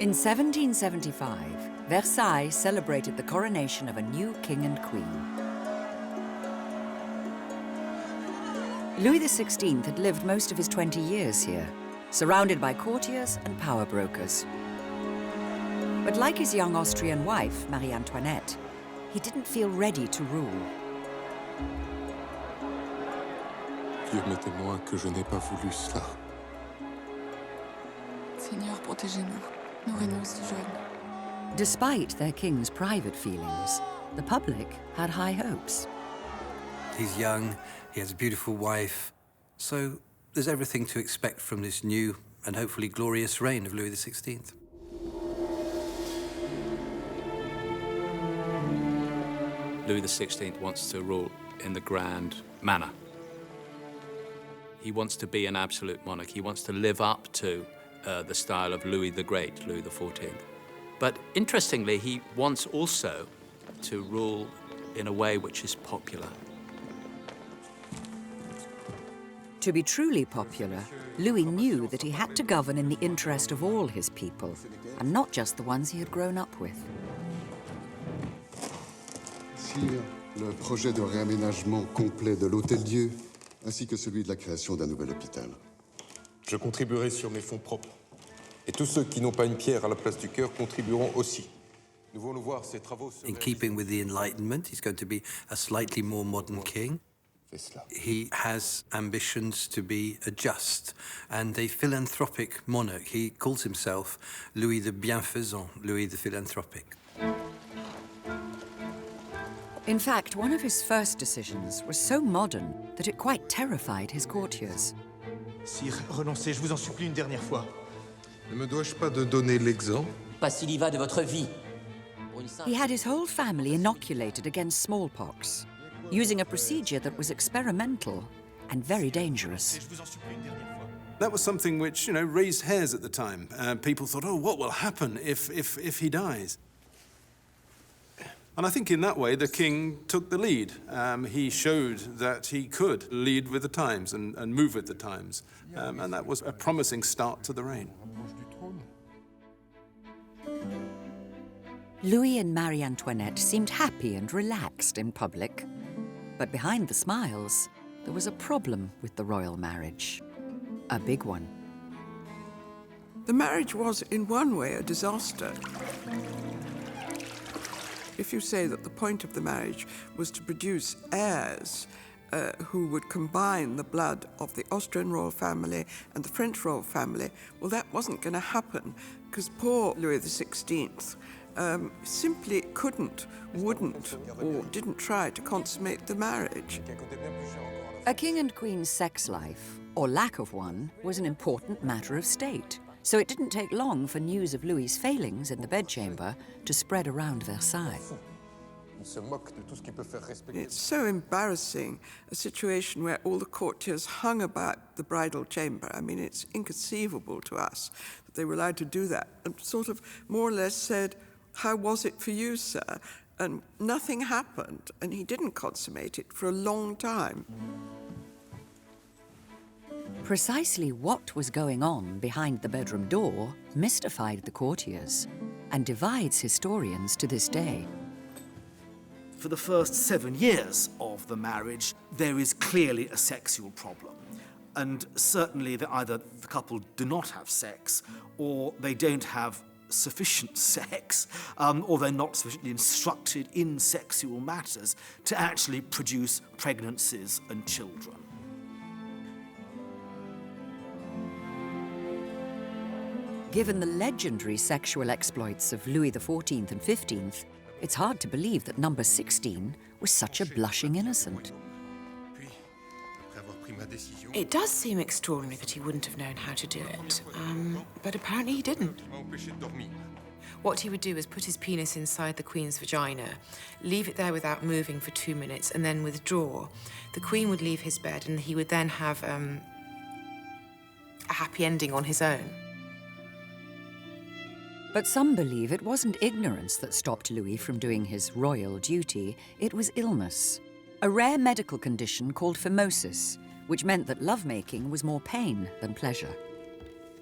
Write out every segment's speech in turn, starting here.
In 1775, Versailles celebrated the coronation of a new king and queen. Louis XVI had lived most of his 20 years here, surrounded by courtiers and power brokers. But like his young Austrian wife, Marie Antoinette, he didn't feel ready to rule. Dieu me témoin que je n'ai pas voulu cela. Seigneur, protégez-nous. Nous régnons si jeunes. Despite their king's private feelings, the public had high hopes. He's young, he has a beautiful wife, so there's everything to expect from this new and hopefully glorious reign of Louis XVI. Louis XVI wants to rule in the grand manner. He wants to be an absolute monarch. He wants to live up to the style of Louis the Great, Louis XIV. But interestingly, he wants also to rule in a way which is popular. To be truly popular, Louis knew that he had to govern in the interest of all his people, and not just the ones he had grown up with. Sire, le projet de réaménagement complet de l'Hôtel-Dieu, ainsi que celui de la création d'un nouvel hôpital. Je contribuerai sur mes fonds propres. Et tous ceux qui n'ont pas une pierre à la place du cœur contribueront aussi. Nous voulons voir ces travaux se In keeping with the Enlightenment, he's going to be a slightly more modern king. He has ambitions to be a just and a philanthropic monarch. He calls himself Louis the Bienfaisant, Louis the Philanthropic. In fact, one of his first decisions was so modern that it quite terrified his courtiers. Sire, renoncez, je vous en supplie une dernière fois. Ne me dois-je pas de donner l'exemple? Pas s'il y va de votre vie. He had his whole family inoculated against smallpox, using a procedure that was experimental and very dangerous. That was something which, raised hairs at the time. People thought, oh, what will happen if he dies? And I think in that way, the king took the lead. He showed that he could lead with the times and move with the times. And that was a promising start to the reign. Louis and Marie Antoinette seemed happy and relaxed in public. But behind the smiles, there was a problem with the royal marriage. A big one. The marriage was, in one way, a disaster. If you say that the point of the marriage was to produce heirs who would combine the blood of the Austrian royal family and the French royal family, well, that wasn't going to happen, because poor Louis XVI simply couldn't, wouldn't, or didn't try to consummate the marriage. A king and queen's sex life, or lack of one, was an important matter of state. So it didn't take long for news of Louis's failings in the bedchamber to spread around Versailles. It's so embarrassing, a situation where all the courtiers hung about the bridal chamber. I mean, it's inconceivable to us that they were allowed to do that, and sort of more or less said, "How was it for you, sir?" And nothing happened, and he didn't consummate it for a long time. Precisely what was going on behind the bedroom door mystified the courtiers and divides historians to this day. For the first 7 years of the marriage, there is clearly a sexual problem. And certainly that either the couple do not have sex, or they don't have sufficient sex, or they're not sufficiently instructed in sexual matters to actually produce pregnancies and children. Given the legendary sexual exploits of Louis XIV and XV, it's hard to believe that number 16 was such a blushing innocent. It does seem extraordinary that he wouldn't have known how to do it, but apparently he didn't. What he would do is put his penis inside the Queen's vagina, leave it there without moving for 2 minutes, and then withdraw. The Queen would leave his bed, and he would then have a happy ending on his own. But some believe it wasn't ignorance that stopped Louis from doing his royal duty, it was illness. A rare medical condition called phimosis, which meant that lovemaking was more pain than pleasure.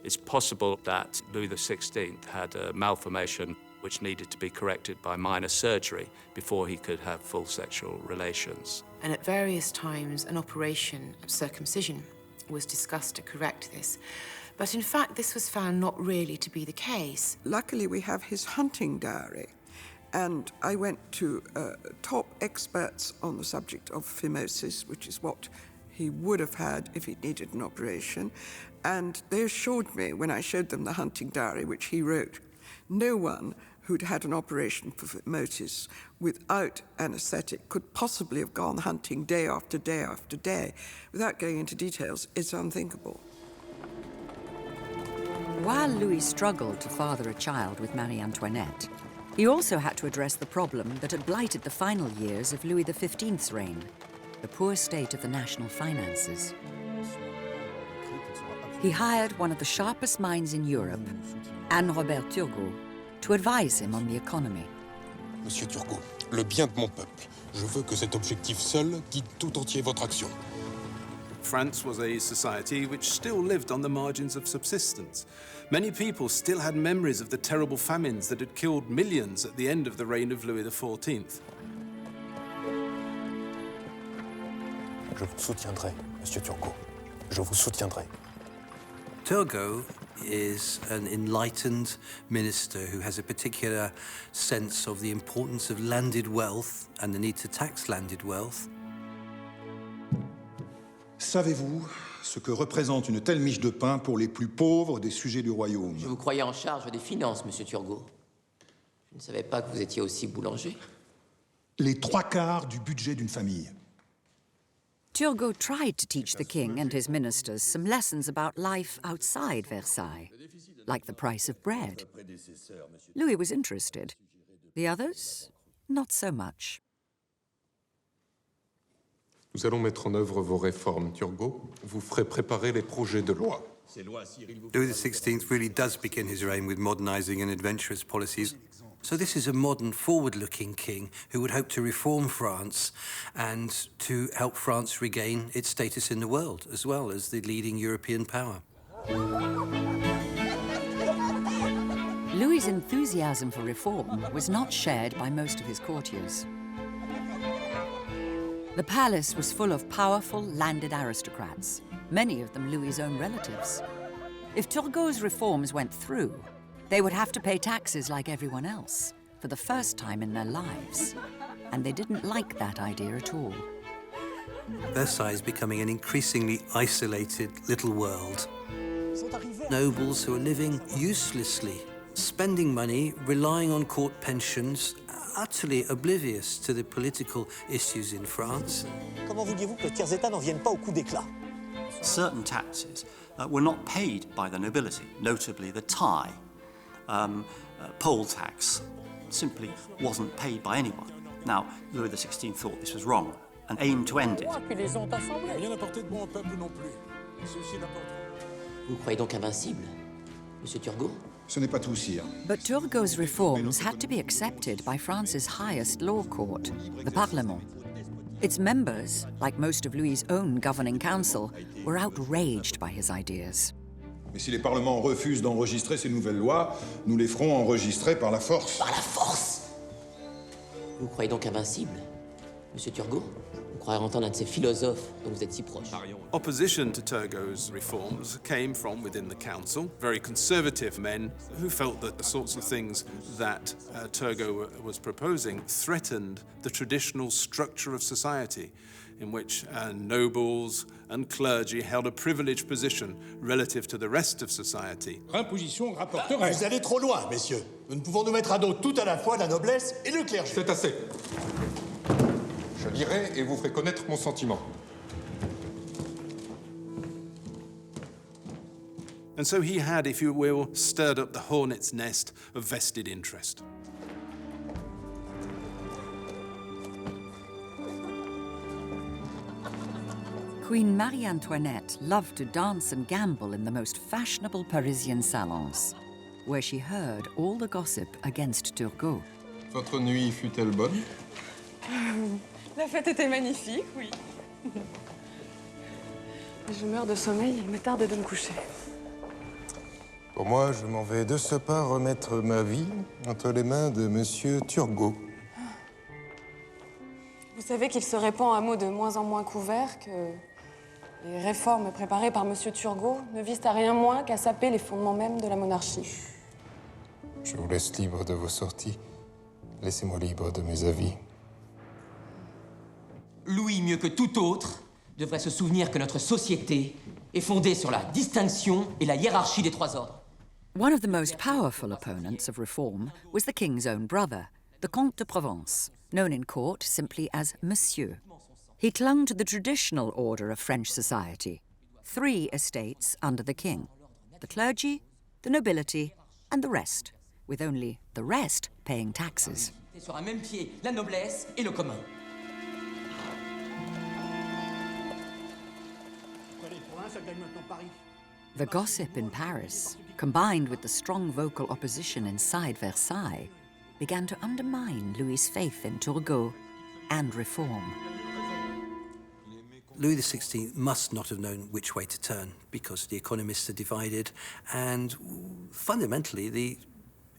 It's possible that Louis XVI had a malformation which needed to be corrected by minor surgery before he could have full sexual relations. And at various times, an operation of circumcision was discussed to correct this. But in fact, this was found not really to be the case. Luckily, we have his hunting diary. And I went to top experts on the subject of phimosis, which is what he would have had if he needed an operation. And they assured me, when I showed them the hunting diary, which he wrote, no one who'd had an operation for phimosis without anaesthetic could possibly have gone hunting day after day after day. Without going into details, it's unthinkable. While Louis struggled to father a child with Marie Antoinette, he also had to address the problem that had blighted the final years of Louis XV's reign, the poor state of the national finances. He hired one of the sharpest minds in Europe, Anne-Robert Turgot, to advise him on the economy. Monsieur Turgot, le bien de mon peuple. Je veux que cet objectif seul guide tout entier votre action. France was a society which still lived on the margins of subsistence. Many people still had memories of the terrible famines that had killed millions at the end of the reign of Louis XIV. Je vous soutiendrai, Monsieur Turgot. Je vous soutiendrai. Turgot is an enlightened minister who has a particular sense of the importance of landed wealth and the need to tax landed wealth. Savez-vous ce que représente une telle miche de pain pour les plus pauvres des sujets du royaume? Je vous croyais en charge des finances, Monsieur Turgot. Je ne savais pas que vous étiez aussi boulanger. Les 3/4 du budget d'une famille. Turgot tried to teach the king and his ministers some lessons about life outside Versailles, like the price of bread. Louis was interested. The others, not so much. Nous allons mettre en œuvre vos réformes, Turgot. Vous ferez préparer les projets de loi. Louis XVI really does begin his reign with modernising and adventurous policies. So this is a modern, forward-looking king who would hope to reform France and to help France regain its status in the world, as well as the leading European power. Louis's enthusiasm for reform was not shared by most of his courtiers. The palace was full of powerful, landed aristocrats, many of them Louis's own relatives. If Turgot's reforms went through, they would have to pay taxes like everyone else, for the first time in their lives. And they didn't like that idea at all. Versailles is becoming an increasingly isolated little world. Nobles who are living uselessly, spending money, relying on court pensions, utterly oblivious to the political issues in France. Comment vouliez-vous que tiers États n'en viennent pas au coup d'éclat? Certain taxes were not paid by the nobility, notably the tie. Poll tax simply wasn't paid by anyone. Now, Louis XVI thought this was wrong and aimed to end it. Vous croyez donc invincible, Monsieur Turgot? Ce n'est pas tout, sire. But Turgot's reforms had to be accepted by France's highest law court, the Parlement. Its members, like most of Louis's own governing council, were outraged by his ideas. Mais si les parlements refusent d'enregistrer ces nouvelles lois, nous les ferons enregistrer par la force. Par la force? Vous croyez donc invincible, Monsieur Turgot? Vous croyez entendre un de ces philosophes dont vous êtes si proche? Opposition to Turgot's reforms came from within the council, very conservative men who felt that the sorts of things that Turgot was proposing threatened the traditional structure of society, in which nobles and clergy held a privileged position relative to the rest of society. Imposition rapporteresse. Vous allez trop loin, messieurs. Nous ne pouvons nous mettre à dos tout à la fois la noblesse et le clergé. C'est assez. Je lirai et vous ferai connaître mon sentiment. And so he had, if you will, stirred up the hornet's nest of vested interest. Queen Marie Antoinette loved to dance and gamble in the most fashionable Parisian salons, where she heard all the gossip against Turgot. Votre nuit fut-elle bonne? La fête était magnifique, oui. Je meurs de sommeil, il me tarde de me coucher. Pour moi, je m'en vais de ce pas remettre ma vie entre les mains de Monsieur Turgot. Vous savez qu'il se répand un mot de moins en moins couvert que les réformes préparées par Monsieur Turgot ne visent à rien moins qu'à saper les fondements mêmes de la monarchie. Je vous laisse libre de vos sorties. Laissez-moi libre de mes avis. Louis, mieux que tout autre, devrait se souvenir que notre société est fondée sur la distinction et la hiérarchie des trois ordres. One of the most powerful opponents of reform was the king's own brother, the Comte de Provence, known in court simply as Monsieur. He clung to the traditional order of French society, 3 estates under the king: the clergy, the nobility, and the rest, with only the rest paying taxes. Sur un même pied, la noblesse et le commun. The gossip in Paris, combined with the strong vocal opposition inside Versailles, began to undermine Louis's faith in Turgot and reform. Louis XVI must not have known which way to turn because the economists are divided, and fundamentally the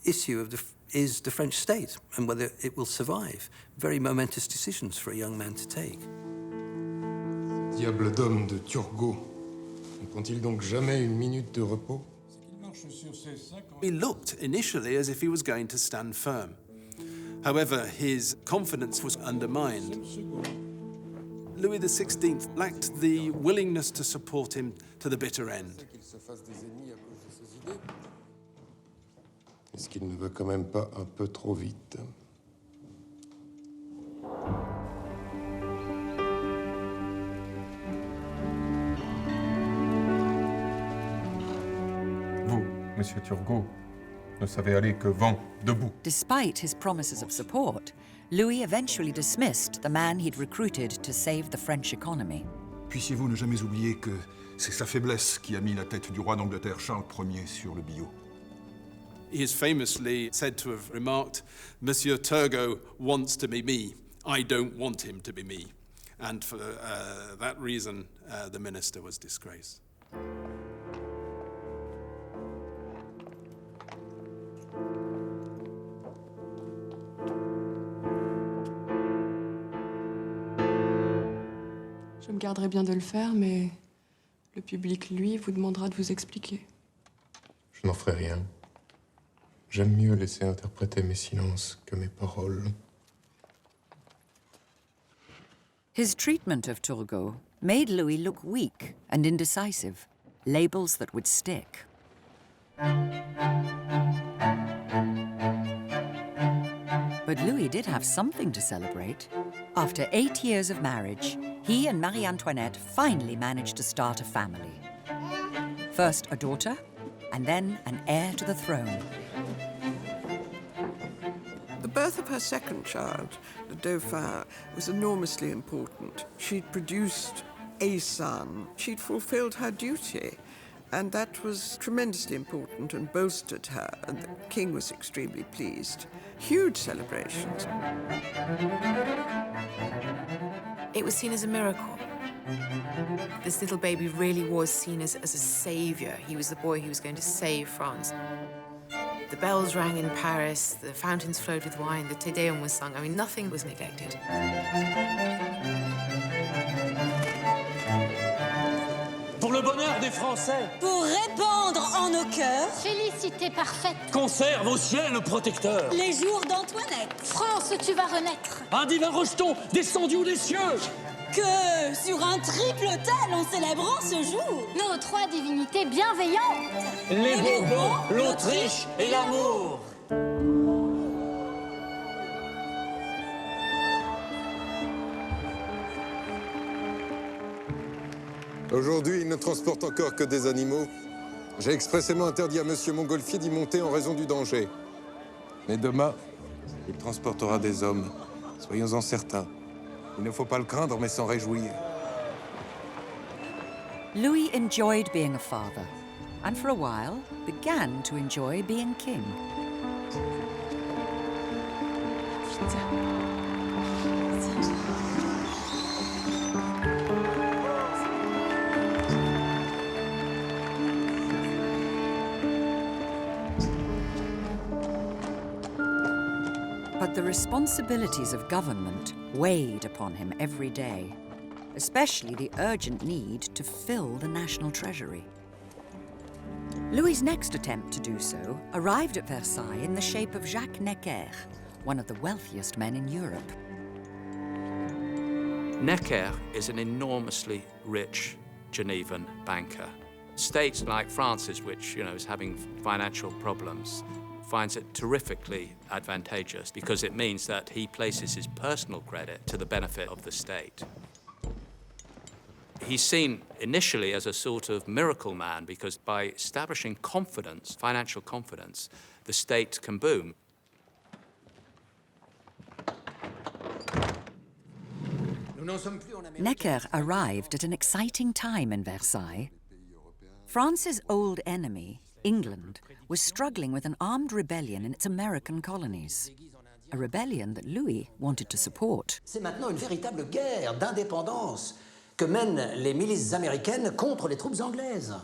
issue is the French state and whether it will survive. Very momentous decisions for a young man to take. Diable d'homme de Turgot. Ne prend-il donc jamais une minute de repos? He looked initially as if he was going to stand firm. However, his confidence was undermined. Louis XVI lacked the willingness to support him to the bitter end. Est-ce qu'il ne va quand même pas un peu trop vite? Vous, Monsieur Turgot, ne savez aller que vent debout. Despite his promises of support, Louis eventually dismissed the man he'd recruited to save the French economy. Puissiez-vous ne jamais oublier que c'est sa faiblesse qui a mis la tête du roi d'Angleterre Charles Ier sur le billot. He is famously said to have remarked, Monsieur Turgot wants to be me. I don't want him to be me. And for that reason, the minister was disgraced. Je me garderai bien de le faire, mais le public, lui, vous demandera de vous expliquer. Je n'en ferai rien. J'aime mieux laisser interpréter mes silences que mes paroles. His treatment of Turgot made Louis look weak and indecisive, labels that would stick. But Louis did have something to celebrate. After 8 years of marriage, he and Marie Antoinette finally managed to start a family. First a daughter, and then an heir to the throne. The birth of her second child, the Dauphin, was enormously important. She'd produced a son. She'd fulfilled her duty. And that was tremendously important and bolstered her, and the king was extremely pleased. Huge celebrations. It was seen as a miracle. This little baby really was seen as a savior. He was the boy who was going to save France. The bells rang in Paris, the fountains flowed with wine, the Te Deum was sung. I mean, nothing was neglected. Pour le bonheur des Français. Pour répandre en nos cœurs. Félicité parfaite. Conserve au ciel le protecteur. Les jours d'Antoinette. France, tu vas renaître. Un divin rejeton descendu des cieux. Que sur un triple autel en célébrant ce jour. Nos 3 divinités bienveillantes. Les Bourbons, l'Autriche et l'amour. Aujourd'hui, il ne transporte encore que des animaux. J'ai expressément interdit à Monsieur Montgolfier d'y monter en raison du danger. Mais demain, il transportera des hommes. Soyons-en certains. Il ne faut pas le craindre, mais s'en réjouir. Louis enjoyed being a father, and for a while began to enjoy being king. responsibilities of government weighed upon him every day, especially the urgent need to fill the national treasury. Louis's next attempt to do so arrived at Versailles in the shape of Jacques Necker, one of the wealthiest men in Europe. Necker is an enormously rich Genevan banker. States like France's, which is having financial problems, finds it terrifically advantageous because it means that he places his personal credit to the benefit of the state. He's seen initially as a sort of miracle man because by establishing confidence, financial confidence, the state can boom. Necker arrived at an exciting time in Versailles. France's old enemy, England, was struggling with an armed rebellion in its American colonies. A rebellion that Louis wanted to support. C'est maintenant une véritable guerre d'indépendance que mènent les milices américaines contre les troupes anglaises.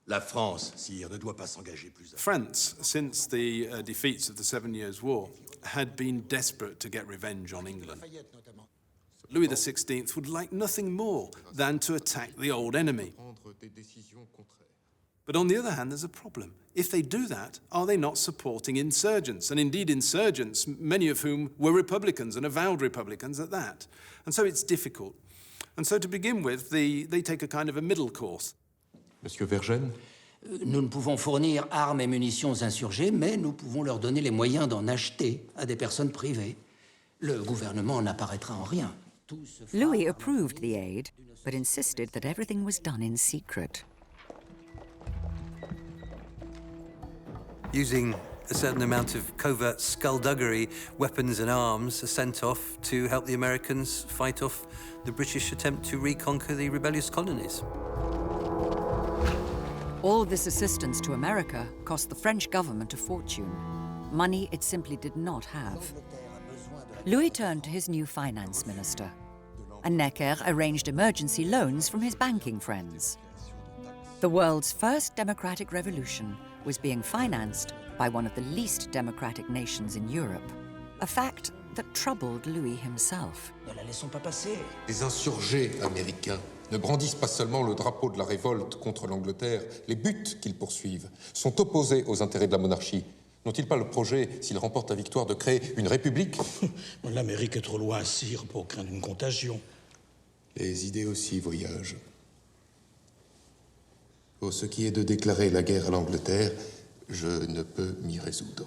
La France, sire, ne doit pas s'engager plus. France, since the defeats of the 7 Years' War, had been desperate to get revenge on England. Louis XVI would like nothing more than to attack the old enemy. But on the other hand, there's a problem. If they do that, are they not supporting insurgents? And indeed insurgents, many of whom were Republicans and avowed Republicans at that. And so it's difficult. And so to begin with, they take a kind of a middle course. Monsieur Vergennes? Nous ne pouvons fournir armes et munitions aux insurgés, mais nous pouvons leur donner les moyens d'en acheter à des personnes privées. Le gouvernement n'apparaîtra en rien. Louis approved the aid, but insisted that everything was done in secret. Using a certain amount of covert skullduggery, weapons and arms are sent off to help the Americans fight off the British attempt to reconquer the rebellious colonies. All this assistance to America cost the French government a fortune, money it simply did not have. Louis turned to his new finance minister, and Necker arranged emergency loans from his banking friends. The world's first democratic revolution was being financed by one of the least democratic nations in Europe, a fact that troubled Louis himself. Ne la laissons pas passer. Les insurgés américains ne brandissent pas seulement le drapeau de la révolte contre l'Angleterre. Les buts qu'ils poursuivent sont opposés aux intérêts de la monarchie. N'ont-ils pas le projet, s'ils remportent la victoire, de créer une république? L'Amérique est trop loin, sire, pour craindre une contagion. Les idées aussi voyagent. Pour ce qui est de déclarer la guerre à l'Angleterre, je ne peux m'y résoudre.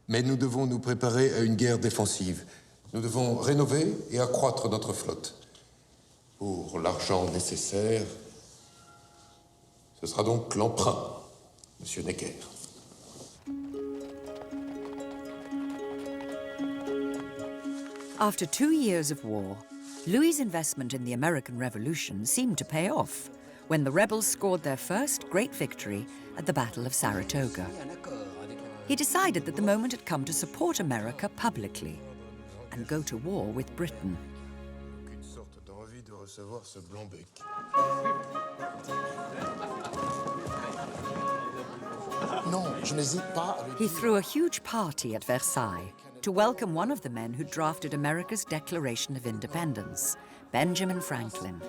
Mais nous devons nous préparer à une guerre défensive. Nous devons rénover et accroître notre flotte. Pour l'argent nécessaire, ce sera donc l'emprunt, Monsieur Necker. After 2 years of war, Louis's investment in the American Revolution seemed to pay off when the rebels scored their first great victory at the Battle of Saratoga. He decided that the moment had come to support America publicly and go to war with Britain. Aucune sorte d'envie de recevoir ce blanc-bec. Non, je n'hésite pas. He threw a huge party at Versailles to welcome one of the men who drafted America's Declaration of Independence, Benjamin Franklin.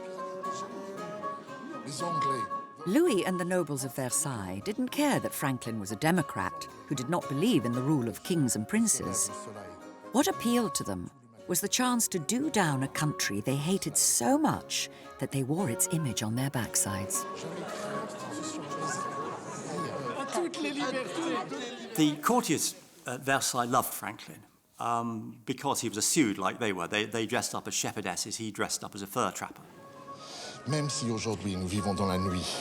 Les Anglais. Louis and the nobles of Versailles didn't care that Franklin was a Democrat who did not believe in the rule of kings and princes. What appealed to them was the chance to do down a country they hated so much that they wore its image on their backsides. The courtiers at Versailles loved Franklin because he was a Sude like they were. They dressed up as shepherdesses, he dressed up as a fur trapper. Même si aujourd'hui nous vivons dans la nuit,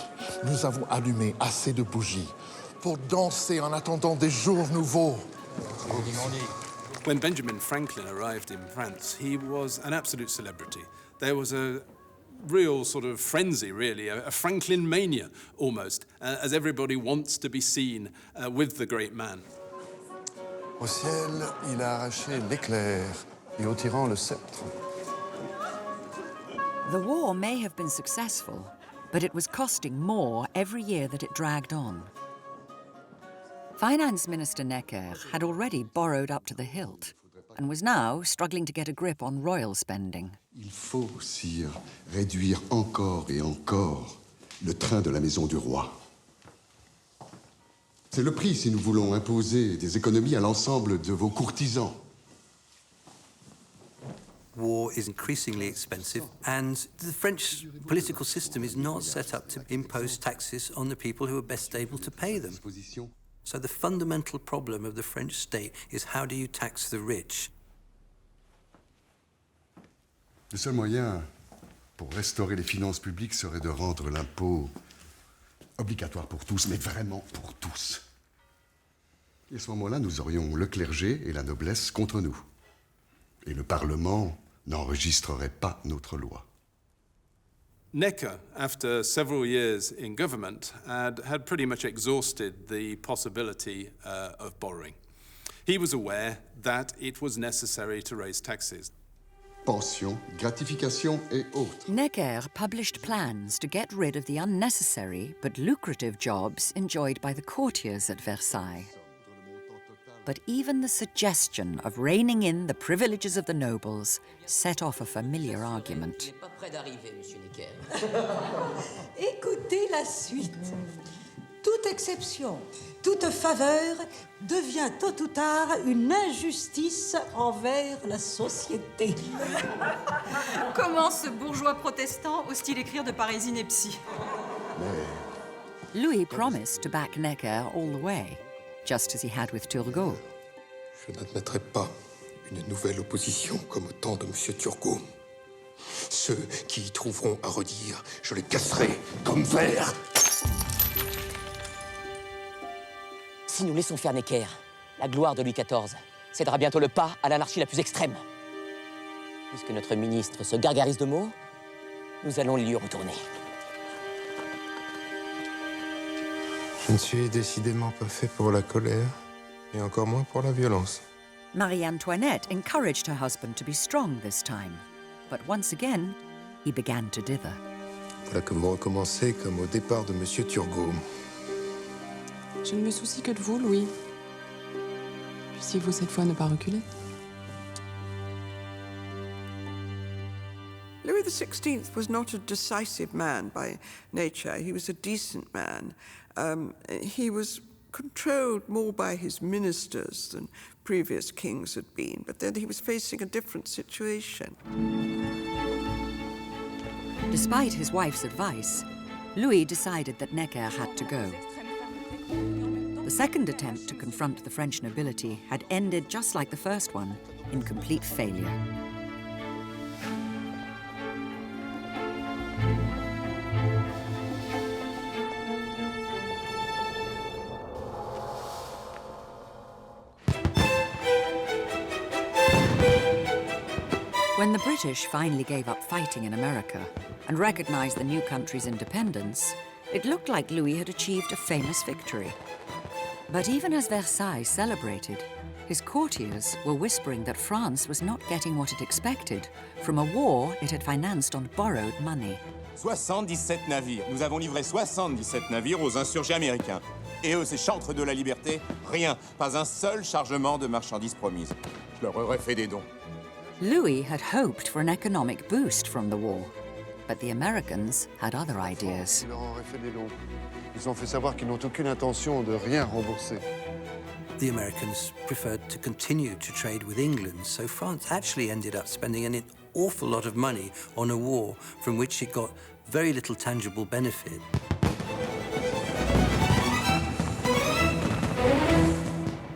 nous avons allumé assez de bougies pour danser en attendant des jours nouveaux. When Benjamin Franklin arrived in France, he was an absolute celebrity. There was a real sort of frenzy, really, a Franklin mania almost, as everybody wants to be seen with the great man. Au ciel, il a arraché l'éclair et au tyran le sceptre. The war may have been successful, but it was costing more every year that it dragged on. Finance Minister Necker had already borrowed up to the hilt, and was now struggling to get a grip on royal spending. Il faut, sire, réduire encore et encore le train de la maison du roi. C'est le prix si nous voulons imposer des économies à l'ensemble de vos courtisans. War is increasingly expensive, and the French political system is not set up to impose taxes on the people who are best able to pay them. So the fundamental problem of the French state is how do you tax the rich? Le seul moyen pour restaurer les finances publiques serait de rendre l'impôt obligatoire pour tous, mais vraiment pour tous. Et à ce moment-là, nous aurions le clergé et la noblesse contre nous. Et le Parlement n'enregistrerait pas notre loi. Necker, after several years in government, had pretty much exhausted the possibility of borrowing. He was aware that it was necessary to raise taxes. Pensions, gratifications et autres. Necker published plans to get rid of the unnecessary but lucrative jobs enjoyed by the courtiers at Versailles. But even the suggestion of reining in the privileges of the nobles set off a familiar argument. Écoutez la suite. Toute exception, toute faveur devient tôt ou tard une injustice envers la société. Comment ce bourgeois protestant ose-t-il écrire de pareilles inepties? Louis promised to back Necker all the way, just as he had with Turgot. Je n'admettrai pas une nouvelle opposition comme au temps de M. Turgot. Ceux qui y trouveront à redire, je les casserai comme verre. Si nous laissons faire Necker, la gloire de Louis XIV cédera bientôt le pas à l'anarchie la plus extrême. Puisque notre ministre se gargarise de mots, nous allons lui retourner. Je ne suis décidément pas fait pour la colère, et encore moins pour la violence. Marie Antoinette encouraged her husband to be strong this time. But once again, he began to dither. Voilà que vous recommencez comme au départ de M. Turgot. Je ne me soucie que de vous, Louis. Puissiez-vous cette fois ne pas reculer. Louis XVI was not a decisive man by nature. He was a decent man. He was controlled more by his ministers than previous kings had been, but then he was facing a different situation. Despite his wife's advice, Louis decided that Necker had to go. The second attempt to confront the French nobility had ended just like the first one, in complete failure. When the British finally gave up fighting in America and recognized the new country's independence, it looked like Louis had achieved a famous victory. But even as Versailles celebrated, his courtiers were whispering that France was not getting what it expected from a war it had financed on borrowed money. 77 navires. Nous avons livré 77 navires aux insurgés américains. Et eux, ces chantres de la liberté, rien, pas un seul chargement de marchandises promises. Je leur aurais fait des dons. Louis had hoped for an economic boost from the war, but the Americans had other ideas. Ils leur auraient fait des dons. Ils ont fait savoir qu'ils n'ont aucune intention de rien rembourser. The Americans preferred to continue to trade with England, so France actually ended up spending an awful lot of money on a war from which it got very little tangible benefit.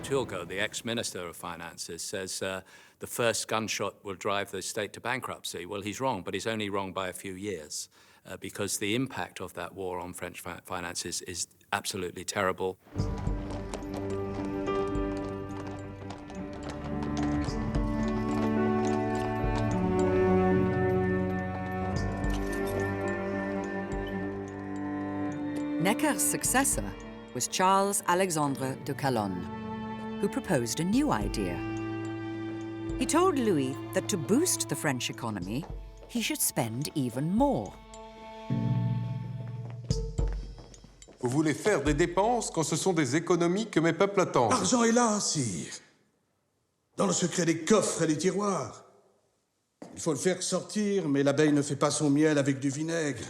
Turgot, the ex-minister of finances, says the first gunshot will drive the state to bankruptcy. Well, he's wrong, but he's only wrong by a few years because the impact of that war on French finances is absolutely terrible. Necker's successor was Charles Alexandre de Calonne, who proposed a new idea. He told Louis that to boost the French economy, he should spend even more. Vous voulez faire des dépenses quand ce sont des économies que mes peuples attendent. L'argent est là, sire. dans le secret des coffres et des tiroirs. Il faut le faire sortir, mais l'abeille ne fait pas son miel avec du vinaigre.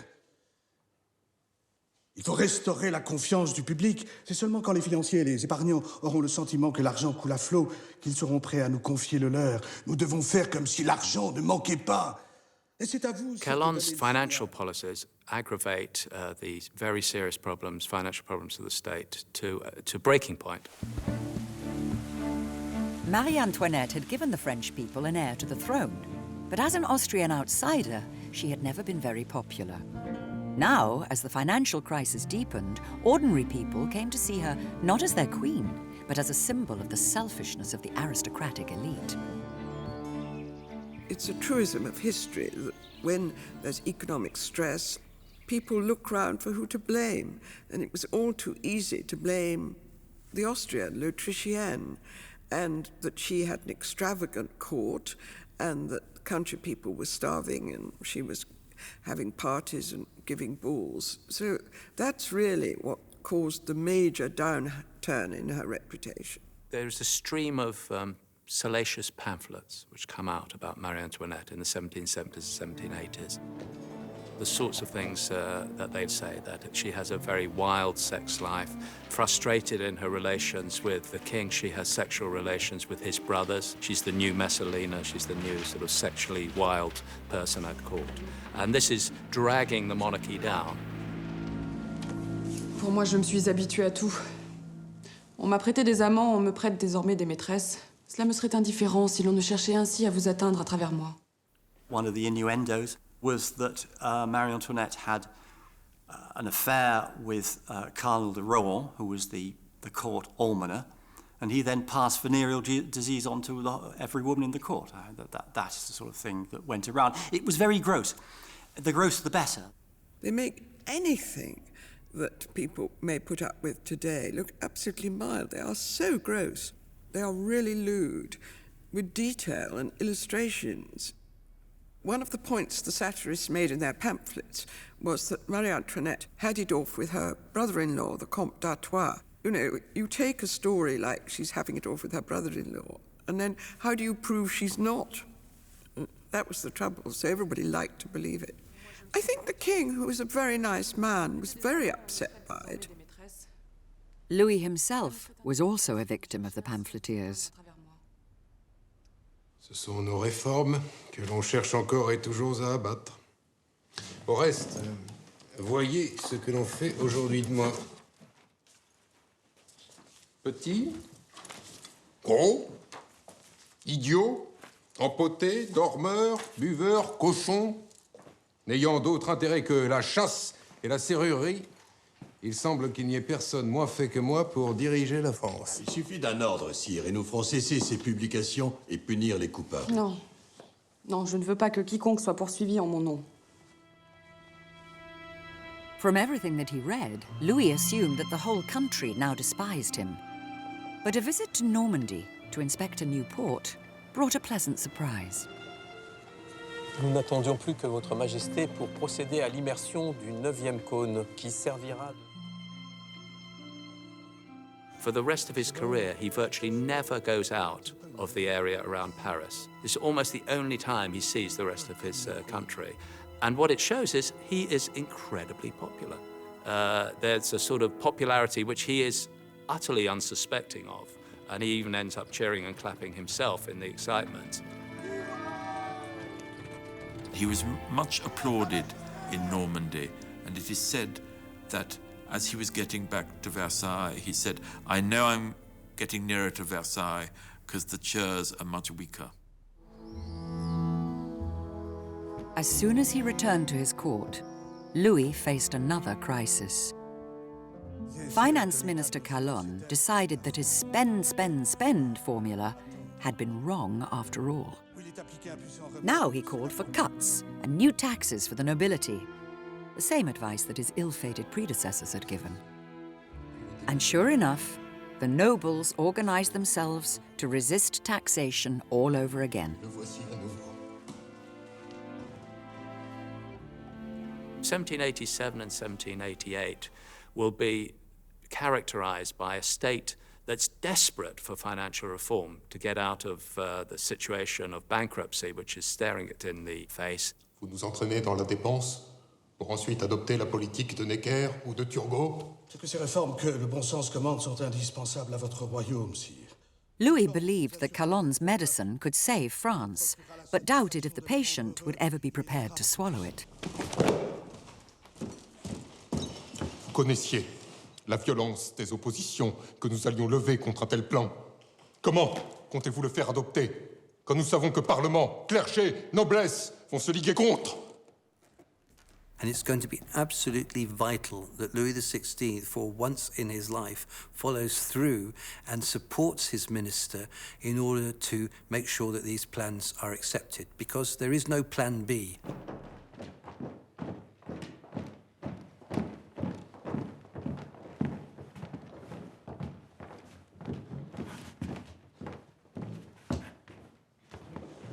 Il faut restaurer la confiance du public. C'est seulement quand les financiers et les épargnants auront le sentiment que l'argent coule à flot qu'ils seront prêts à nous confier le leur. Nous devons faire comme si l'argent ne manquait pas. Et c'est à vous... Calonne's financial policies aggravate the very serious problems, financial problems of the state, to breaking point. Marie Antoinette had given the French people an heir to the throne, but as an Austrian outsider, she had never been very popular. Now, as the financial crisis deepened, ordinary people came to see her not as their queen, but as a symbol of the selfishness of the aristocratic elite. It's a truism of history that when there's economic stress, people look round for who to blame, and it was all too easy to blame the Austrian, l'Autrichienne, and that she had an extravagant court, and that country people were starving, and she was having parties and giving balls. So that's really what caused the major downturn in her reputation. There's a stream of salacious pamphlets which come out about Marie Antoinette in the 1770s and 1780s. The sorts of things that they'd say, that she has a very wild sex life, frustrated in her relations with the king. She has sexual relations with his brothers. She's the new Messalina. She's the new sort of sexually wild person at court. And this is dragging the monarchy down. Pour moi, je me suis habituée à tout. On m'a prêté des amants, on me prête désormais des maîtresses. Cela me serait indifférent si l'on ne cherchait ainsi à vous atteindre à travers moi. One of the innuendos was that Marie Antoinette had an affair with Cardinal de Rohan, who was the court almoner, and he then passed venereal disease on to every woman in the court. That is the sort of thing that went around. It was very gross. The grosser the better. They make anything that people may put up with today look absolutely mild. They are so gross. They are really lewd, with detail and illustrations. One of the points the satirists made in their pamphlets was that Marie Antoinette had it off with her brother-in-law, the Comte d'Artois. You know, you take a story like she's having it off with her brother-in-law, and then how do you prove she's not? That was the trouble, so everybody liked to believe it. I think the king, who was a very nice man, was very upset by it. Louis himself was also a victim of the pamphleteers. Ce sont nos réformes que l'on cherche encore et toujours à abattre. Au reste, voyez ce que l'on fait aujourd'hui de moi. Petit, gros, idiot, empoté, dormeur, buveur, cochon, n'ayant d'autre intérêt que la chasse et la serrurerie, il semble qu'il n'y ait personne moins fait que moi pour diriger la France. Il suffit d'un ordre, sire, et nous ferons cesser ces publications et punir les coupables. Non. Non, je ne veux pas que quiconque soit poursuivi en mon nom. From everything that he read, Louis assumed that the whole country now despised him. But a visit to Normandy to inspect a new port brought a pleasant surprise. Nous n'attendions plus que votre majesté pour procéder à l'immersion du 9e cône qui servira... For the rest of his career, he virtually never goes out of the area around Paris. It's almost the only time he sees the rest of his country. And what it shows is he is incredibly popular. There's a sort of popularity which he is utterly unsuspecting of, and he even ends up cheering and clapping himself in the excitement. He was much applauded in Normandy, and it is said that as he was getting back to Versailles, he said, "I know I'm getting nearer to Versailles because the chairs are much weaker." As soon as he returned to his court, Louis faced another crisis. Finance Minister Calonne decided that his spend, spend, spend formula had been wrong after all. Now he called for cuts and new taxes for the nobility, the same advice that his ill-fated predecessors had given. And sure enough, the nobles organized themselves to resist taxation all over again. 1787 and 1788 will be characterized by a state that's desperate for financial reform to get out of the situation of bankruptcy, which is staring it in the face. Vous nous entraînez dans la dépense pour ensuite adopter la politique de Necker ou de Turgot. C'est que ces réformes que le bon sens commande sont indispensables à votre royaume, sire. Louis believed that Calonne's medicine could save France, but doubted if the patient would ever be prepared to swallow it. Vous connaissiez la violence des oppositions que nous allions lever contre un tel plan. Comment comptez-vous le faire adopter quand nous savons que Parlement, clergé, noblesse vont se liguer contre? And it's going to be absolutely vital that Louis XVI, for once in his life, follows through and supports his minister in order to make sure that these plans are accepted, because there is no plan B.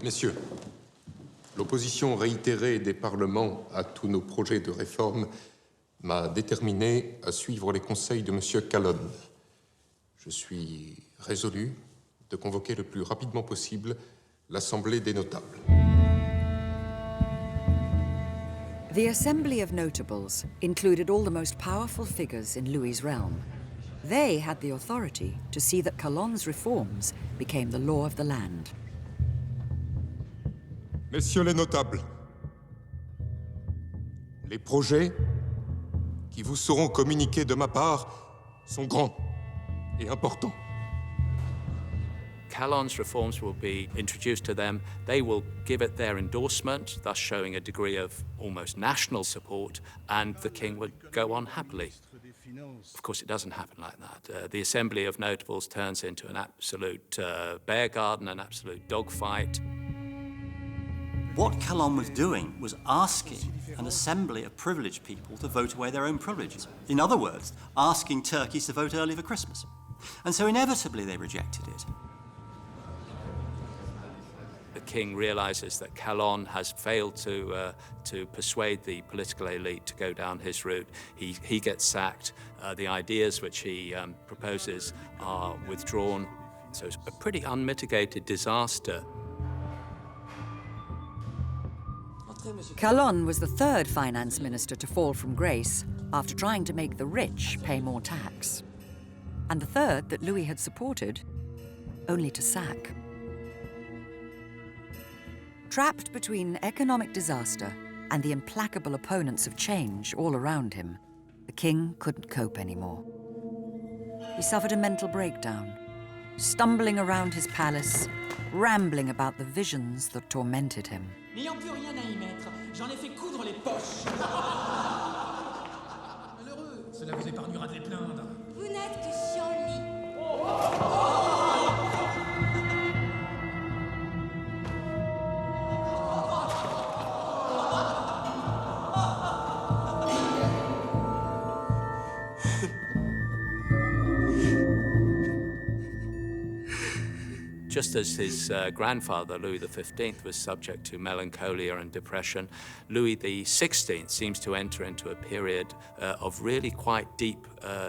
Messieurs, l'opposition réitérée des parlements à tous nos projets de réforme m'a déterminé à suivre les conseils de M. Calonne. Je suis résolu de convoquer le plus rapidement possible l'Assemblée des notables. The Assembly of Notables included all the most powerful figures in Louis's realm. They had the authority to see that Calonne's reforms became the law of the land. Messieurs les notables, les projets qui vous seront communiqués de ma part sont grands et importants. Calonne's reforms will be introduced to them. They will give it their endorsement, thus showing a degree of almost national support, and the king would go on happily. Of course, it doesn't happen like that. The Assembly of Notables turns into an absolute bear garden, an absolute dogfight. What Calonne was doing was asking an assembly of privileged people to vote away their own privileges. In other words, asking turkeys to vote early for Christmas. And so inevitably they rejected it. The king realizes that Calonne has failed to persuade the political elite to go down his route. He gets sacked. The ideas which he proposes are withdrawn. So it's a pretty unmitigated disaster. Calonne was the third finance minister to fall from grace after trying to make the rich pay more tax. And the third that Louis had supported, only to sack. Trapped between economic disaster and the implacable opponents of change all around him, the king couldn't cope anymore. He suffered a mental breakdown, stumbling around his palace, rambling about the visions that tormented him. N'ayant plus rien à y mettre, j'en ai fait coudre les poches. Malheureux, cela vous épargnera de les plaindre. Vous n'êtes que chiant-lit. Just as his grandfather, Louis XV, was subject to melancholia and depression, Louis XVI seems to enter into a period of really quite deep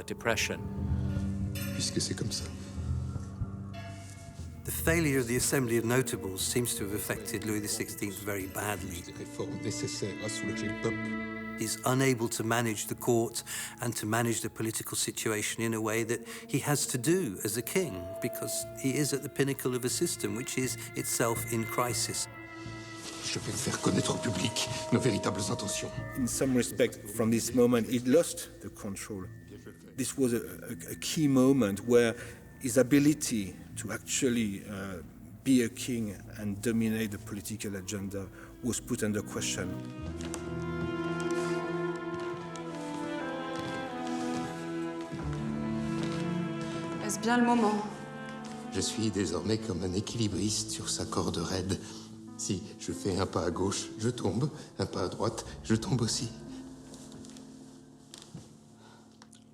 depression. Puisque c'est comme ça. The failure of the Assembly of Notables seems to have affected Louis XVI very badly. Les réformes nécessaires à soulager le peuple. He's unable to manage the court and to manage the political situation in a way that he has to do as a king, because he is at the pinnacle of a system which is itself in crisis. Je vais faire connaître au public nos véritables intentions. In some respect, from this moment, he lost the control. This was a key moment where his ability to actually be a king and dominate the political agenda was put under question. Est-ce bien le moment? Je suis désormais comme un équilibriste sur sa corde raide. Si je fais un pas à gauche, je tombe. Un pas à droite, je tombe aussi.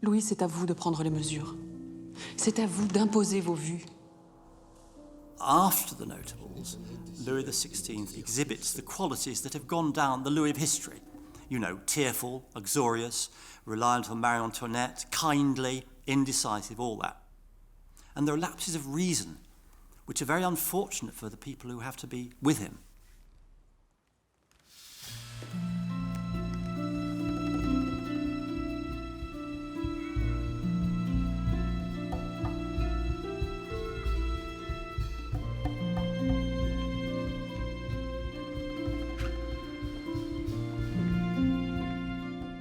Louis, c'est à vous de prendre les mesures. C'est à vous d'imposer vos vues. After the Notables, Louis XVI exhibits the qualities that have gone down the Louis of history. You know, tearful, uxorious, reliant on Marie Antoinette, kindly, indecisive, all that. And there are lapses of reason, which are very unfortunate for the people who have to be with him.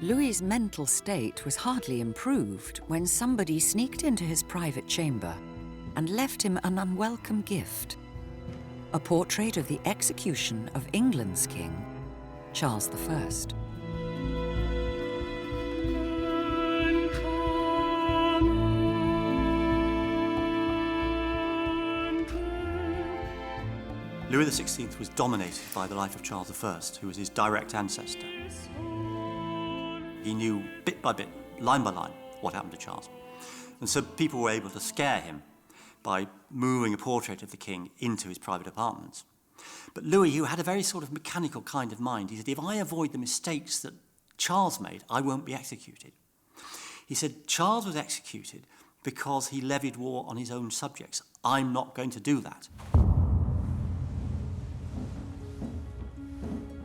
Louis's mental state was hardly improved when somebody sneaked into his private chamber and left him an unwelcome gift: a portrait of the execution of England's king, Charles I. Louis XVI was dominated by the life of Charles I, who was his direct ancestor. He knew bit by bit, line by line, what happened to Charles. And so people were able to scare him by moving a portrait of the king into his private apartments. But Louis, who had a very sort of mechanical kind of mind, he said, if I avoid the mistakes that Charles made, I won't be executed. He said, Charles was executed because he levied war on his own subjects. I'm not going to do that.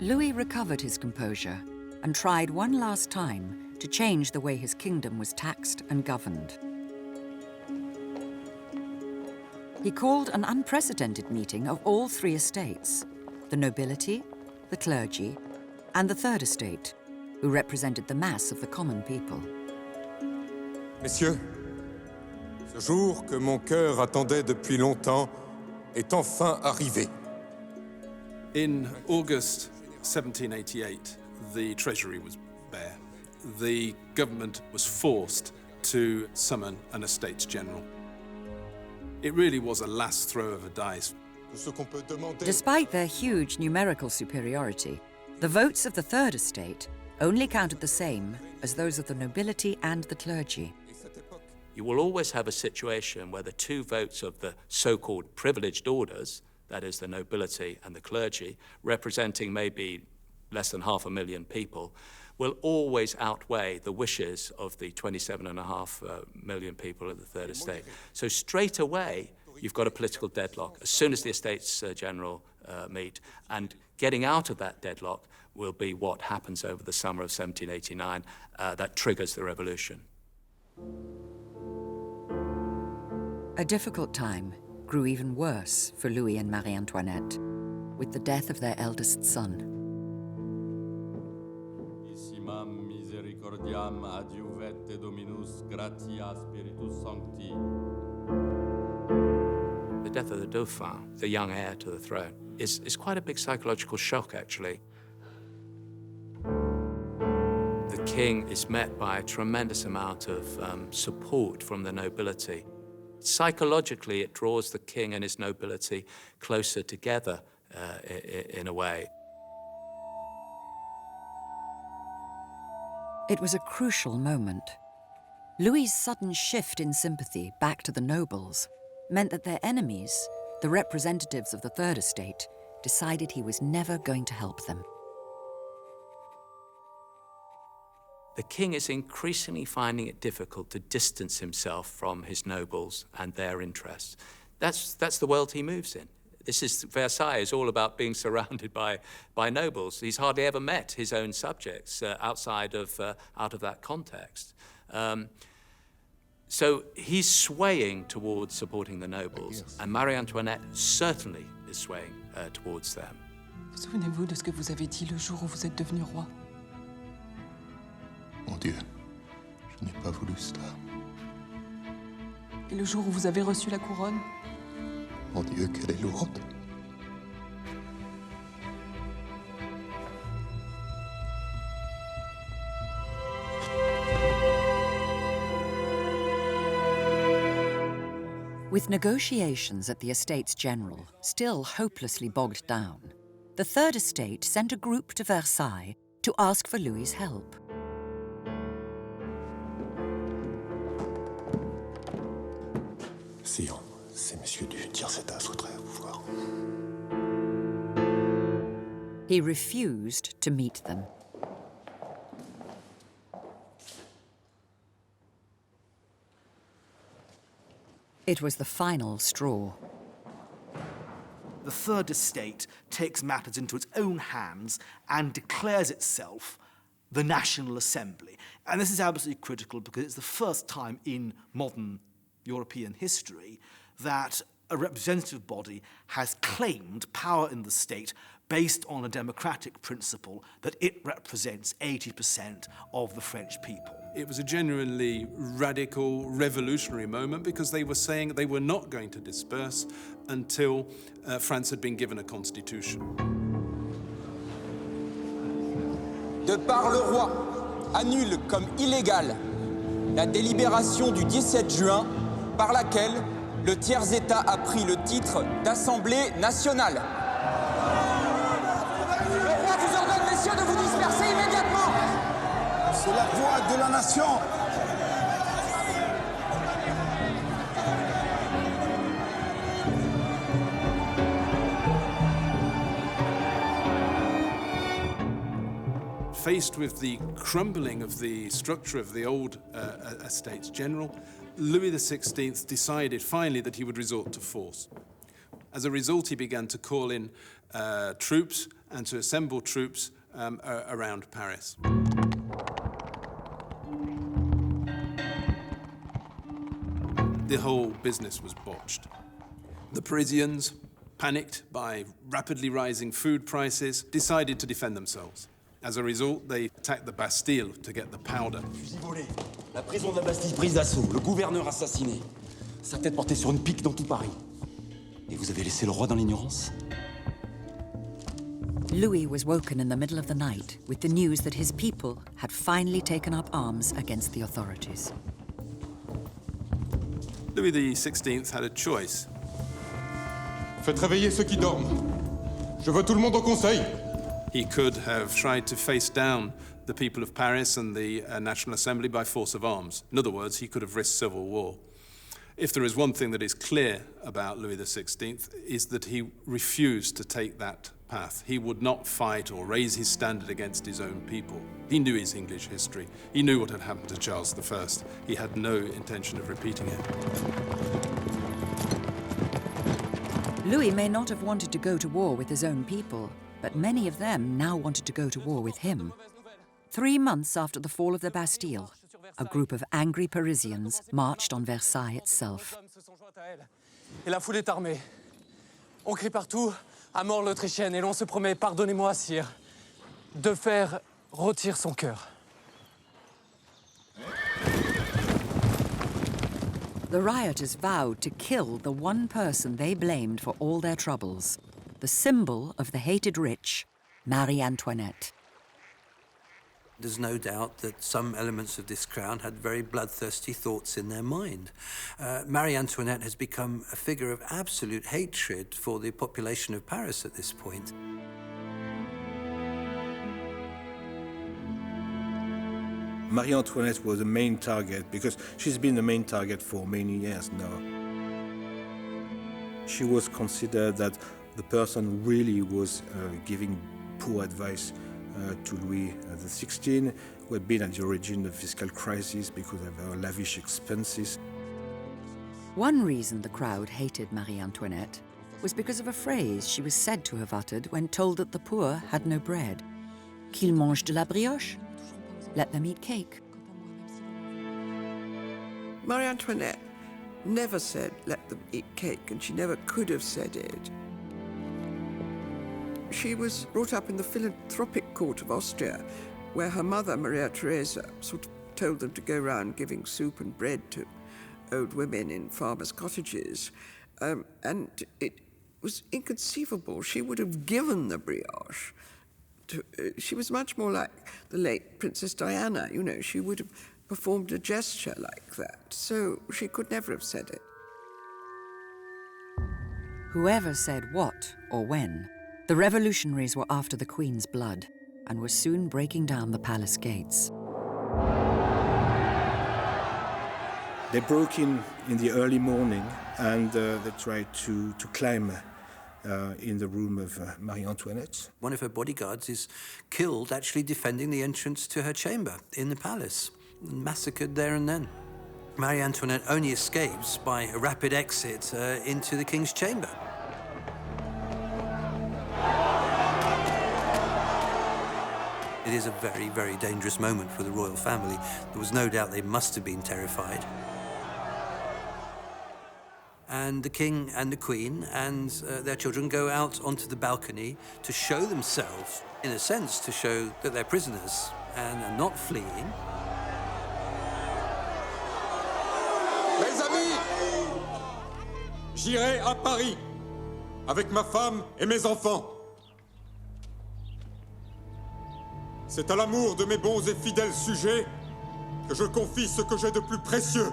Louis recovered his composure and tried one last time to change the way his kingdom was taxed and governed. He called an unprecedented meeting of all three estates: the nobility, the clergy, and the third estate, who represented the mass of the common people. Messieurs, ce jour que mon cœur attendait depuis longtemps est enfin arrivé. In August 1788, the treasury was bare. The government was forced to summon an Estates General. It really was a last throw of a dice. Despite their huge numerical superiority, the votes of the Third Estate only counted the same as those of the nobility and the clergy. You will always have a situation where the two votes of the so-called privileged orders, that is the nobility and the clergy, representing maybe less than 500,000 people, will always outweigh the wishes of the 27.5 million people of the Third Estate. So straight away, you've got a political deadlock as soon as the Estates General meet, and getting out of that deadlock will be what happens over the summer of 1789 that triggers the revolution. A difficult time grew even worse for Louis and Marie Antoinette, with the death of their eldest son. Misericordiam adiuvete Dominus gratia Spiritus Sancti. The death of the Dauphin, the young heir to the throne, is quite a big psychological shock, actually. The king is met by a tremendous amount of support from the nobility. Psychologically, it draws the king and his nobility closer together in a way. It was a crucial moment. Louis's sudden shift in sympathy back to the nobles meant that their enemies, the representatives of the Third Estate, decided he was never going to help them. The king is increasingly finding it difficult to distance himself from his nobles and their interests. That's the world he moves in. Versailles is all about being surrounded by nobles. He's hardly ever met his own subjects out of that context. So he's swaying towards supporting the nobles, and Marie Antoinette certainly is swaying towards them. Vous souvenez-vous de ce que vous avez dit le jour où vous êtes devenu roi? Mon Dieu, je n'ai pas voulu cela. Et le jour où vous avez reçu la couronne? Mon Dieu, qu'elle est lourde. With negotiations at the Estates General still hopelessly bogged down, the Third Estate sent a group to Versailles to ask for Louis's help. Sire, c'est Monsieur du Tirceta voudrait vous voir. He refused to meet them. It was the final straw. The Third Estate takes matters into its own hands and declares itself the National Assembly. And this is absolutely critical because it's the first time in modern European history that a representative body has claimed power in the state based on a democratic principle that it represents 80% of the French people. It was a genuinely radical, revolutionary moment because they were saying they were not going to disperse until France had been given a constitution. De par le roi, annule comme illégale la délibération du 17 juin par laquelle le tiers-État a pris le titre d'Assemblée nationale. Le roi vous ordonne, messieurs, de vous disperser immédiatement. C'est la voix de la nation. Faced with the crumbling of the structure of the old Estates General, Louis XVI decided finally that he would resort to force. As a result, he began to call in troops and to assemble troops around Paris. The whole business was botched. The Parisians, panicked by rapidly rising food prices, decided to defend themselves. As a result, they attacked the Bastille to get the powder. Fusil volé, la prison de la Bastille prise d'assaut, le gouverneur assassiné, sa tête portée sur une pique dans tout Paris. Et vous avez laissé le roi dans l'ignorance? Louis was woken in the middle of the night with the news that his people had finally taken up arms against the authorities. Louis XVI had a choice. Faites réveiller ceux qui dorment. Je veux tout le monde au conseil. He could have tried to face down the people of Paris and the National Assembly by force of arms. In other words, he could have risked civil war. If there is one thing that is clear about Louis XVI, is that he refused to take that path. He would not fight or raise his standard against his own people. He knew his English history. He knew what had happened to Charles I. He had no intention of repeating it. Louis may not have wanted to go to war with his own people, but many of them now wanted to go to war with him. 3 months after the fall of the Bastille, a group of angry Parisians marched on Versailles itself. Et la foule est armée. On crie partout à mort l'Autrichienne et l'on se promet, pardonnez-moi, sire, de faire rôtir son cœur. The rioters vowed to kill the one person they blamed for all their troubles, the symbol of the hated rich, Marie Antoinette. There's no doubt that some elements of this crown had very bloodthirsty thoughts in their mind. Marie Antoinette has become a figure of absolute hatred for the population of Paris at this point. Marie Antoinette was the main target because she's been the main target for many years now. She was considered that the person really was giving poor advice to Louis XVI, who had been at the origin of the fiscal crisis because of her lavish expenses. One reason the crowd hated Marie Antoinette was because of a phrase she was said to have uttered when told that the poor had no bread. Qu'ils mangent de la brioche? Let them eat cake. Marie Antoinette never said, let them eat cake, and she never could have said it. She was brought up in the philanthropic court of Austria, where her mother, Maria Theresa, sort of told them to go around giving soup and bread to old women in farmers' cottages. And it was inconceivable. She would have given the brioche. She was much more like the late Princess Diana, you know. She would have performed a gesture like that. So she could never have said it. Whoever said what or when, the revolutionaries were after the Queen's blood and were soon breaking down the palace gates. They broke in the early morning and they tried to climb in the room of Marie Antoinette. One of her bodyguards is killed actually defending the entrance to her chamber in the palace, massacred there and then. Marie Antoinette only escapes by a rapid exit into the king's chamber. It is a very, very dangerous moment for the royal family. There was no doubt they must have been terrified. And the king and the queen and their children go out onto the balcony to show themselves, in a sense, to show that they're prisoners and are not fleeing. Mes amis, j'irai à Paris avec ma femme et mes enfants. C'est à l'amour de mes bons et fidèles sujets que je confie ce que j'ai de plus précieux.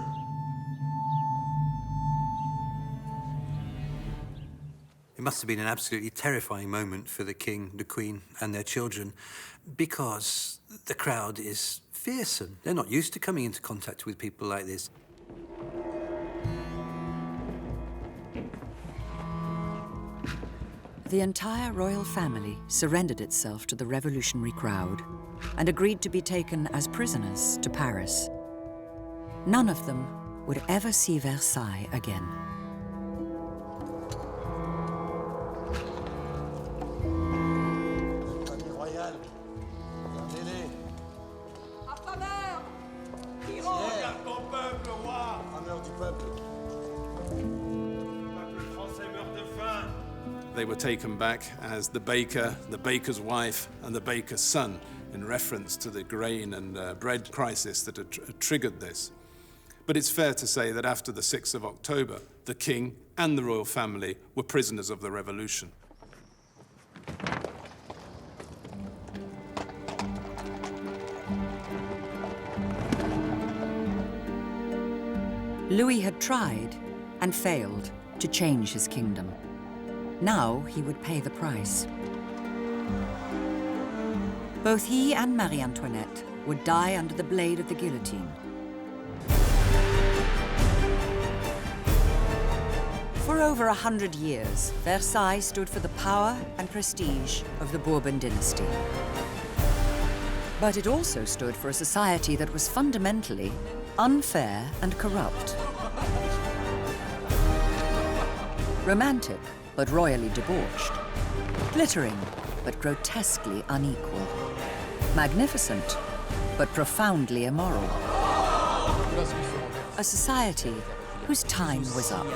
It must have been an absolutely terrifying moment for the king, the queen, and their children, because the crowd is fearsome. They're not used to coming into contact with people like this. The entire royal family surrendered itself to the revolutionary crowd and agreed to be taken as prisoners to Paris. None of them would ever see Versailles again. They were taken back as the baker, the baker's wife, and the baker's son, in reference to the grain and bread crisis that had triggered this. But it's fair to say that after the 6th of October, the king and the royal family were prisoners of the revolution. Louis had tried and failed to change his kingdom. Now he would pay the price. Both he and Marie Antoinette would die under the blade of the guillotine. For over 100 years, Versailles stood for the power and prestige of the Bourbon dynasty. But it also stood for a society that was fundamentally unfair and corrupt. Romantic, but royally debauched. Glittering, but grotesquely unequal. Magnificent, but profoundly immoral. A society whose time was up.